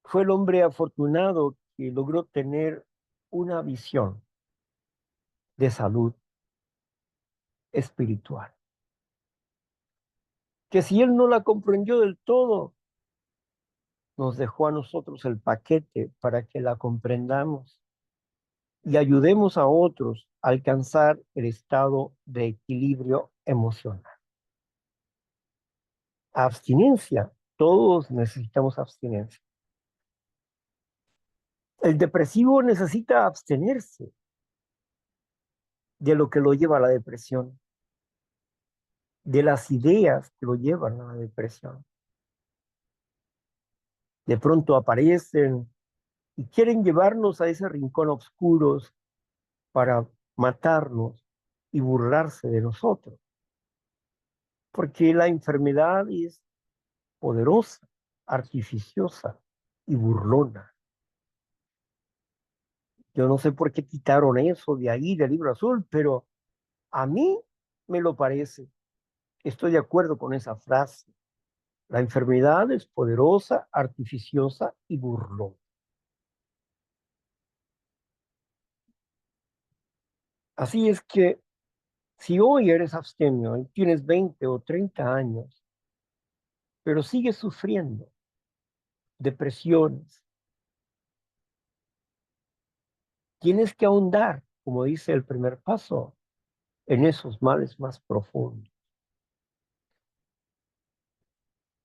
Fue el hombre afortunado que logró tener una visión de salud espiritual, que si él no la comprendió del todo, nos dejó a nosotros el paquete para que la comprendamos y ayudemos a otros a alcanzar el estado de equilibrio emocional. Abstinencia, todos necesitamos abstinencia. El depresivo necesita abstenerse de lo que lo lleva a la depresión, de las ideas que lo llevan a la depresión. De pronto aparecen y quieren llevarnos a ese rincón oscuro para matarnos y burlarse de nosotros, porque la enfermedad es poderosa, artificiosa y burlona. Yo no sé por qué quitaron eso de ahí, del libro azul, pero a mí me lo parece. Estoy de acuerdo con esa frase. La enfermedad es poderosa, artificiosa y burlona. Así es que si hoy eres abstemio y tienes 20 o 30 años, pero sigues sufriendo depresiones, tienes que ahondar, como dice el primer paso, en esos males más profundos.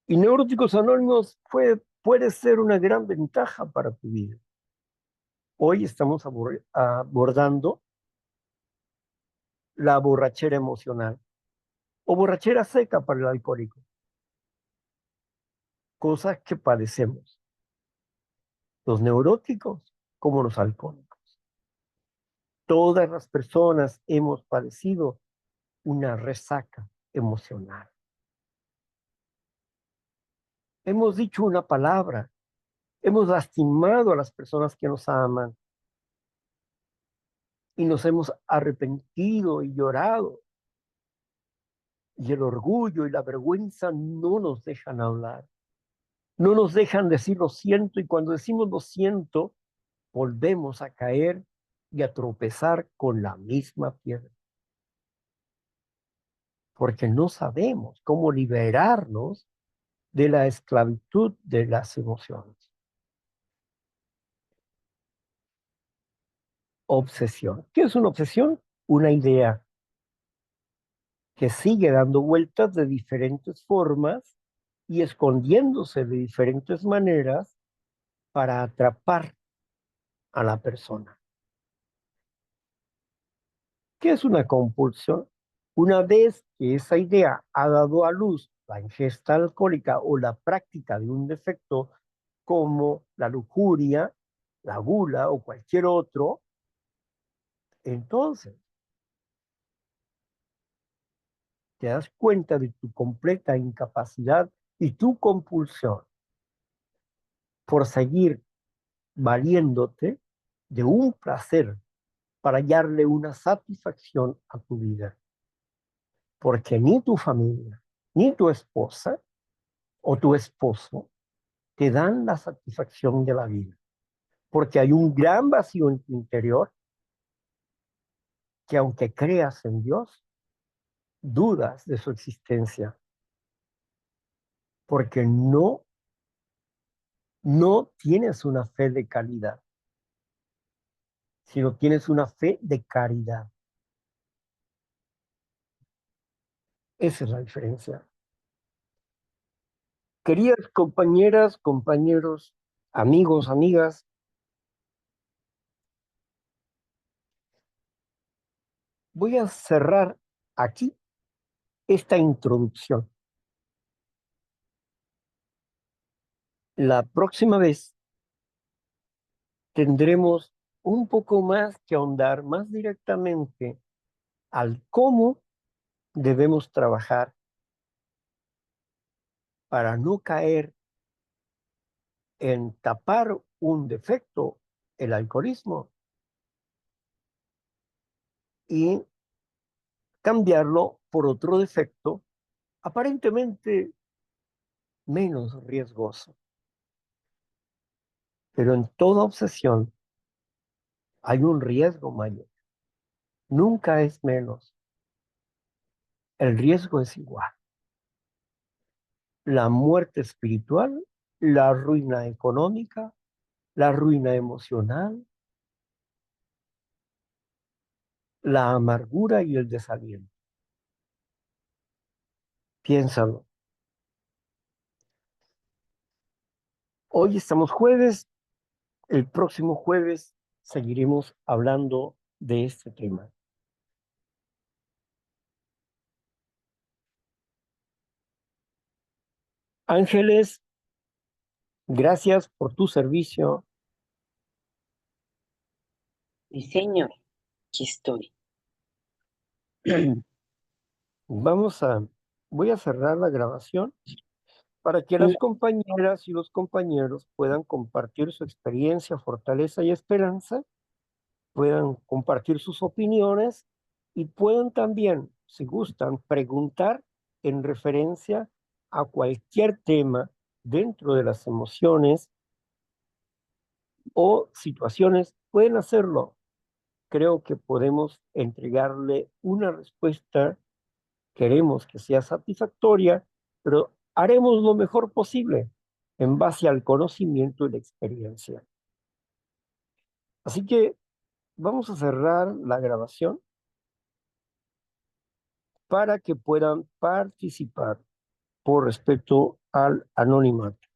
Y Neuróticos Anónimos fue puede ser una gran ventaja para tu vida. Hoy estamos abordando la borrachera emocional o borrachera seca para el alcohólico, cosas que padecemos, los neuróticos como los alcohólicos. Todas las personas hemos padecido una resaca emocional. Hemos dicho una palabra, hemos lastimado a las personas que nos aman y nos hemos arrepentido y llorado. Y el orgullo y la vergüenza no nos dejan hablar, no nos dejan decir lo siento, y cuando decimos lo siento, volvemos a caer y a tropezar con la misma piedra, porque no sabemos cómo liberarnos de la esclavitud de las emociones. Obsesión. ¿Qué es una obsesión? Una idea que sigue dando vueltas de diferentes formas y escondiéndose de diferentes maneras para atrapar a la persona. ¿Qué es una compulsión? Una vez que esa idea ha dado a luz la ingesta alcohólica o la práctica de un defecto como la lujuria, la gula o cualquier otro, entonces te das cuenta de tu completa incapacidad y tu compulsión por seguir valiéndote de un placer para hallarle una satisfacción a tu vida. Porque ni tu familia, ni tu esposa o tu esposo te dan la satisfacción de la vida. Porque hay un gran vacío en tu interior que aunque creas en Dios, dudas de su existencia. Porque no tienes una fe de calidad, sino tienes una fe de caridad. Esa es la diferencia. Queridas compañeras, compañeros, amigos, amigas, voy a cerrar aquí esta introducción. La próxima vez tendremos un poco más que ahondar más directamente al cómo debemos trabajar para no caer en tapar un defecto, el alcoholismo, y cambiarlo por otro defecto aparentemente menos riesgoso. Pero en toda obsesión hay un riesgo mayor. Nunca es menos. El riesgo es igual. La muerte espiritual, la ruina económica, la ruina emocional, la amargura y el desaliento. Piénsalo. Hoy estamos jueves, el próximo jueves seguiremos hablando de este tema. Ángeles, gracias por tu servicio. Sí, señor, aquí estoy. Vamos a, voy a cerrar la grabación para que las compañeras y los compañeros puedan compartir su experiencia, fortaleza y esperanza, puedan compartir sus opiniones y puedan también, si gustan, preguntar en referencia a cualquier tema dentro de las emociones o situaciones, pueden hacerlo. Creo que podemos entregarle una respuesta. Queremos que sea satisfactoria, pero haremos lo mejor posible en base al conocimiento y la experiencia. Así que vamos a cerrar la grabación para que puedan participar por respecto al anonimato.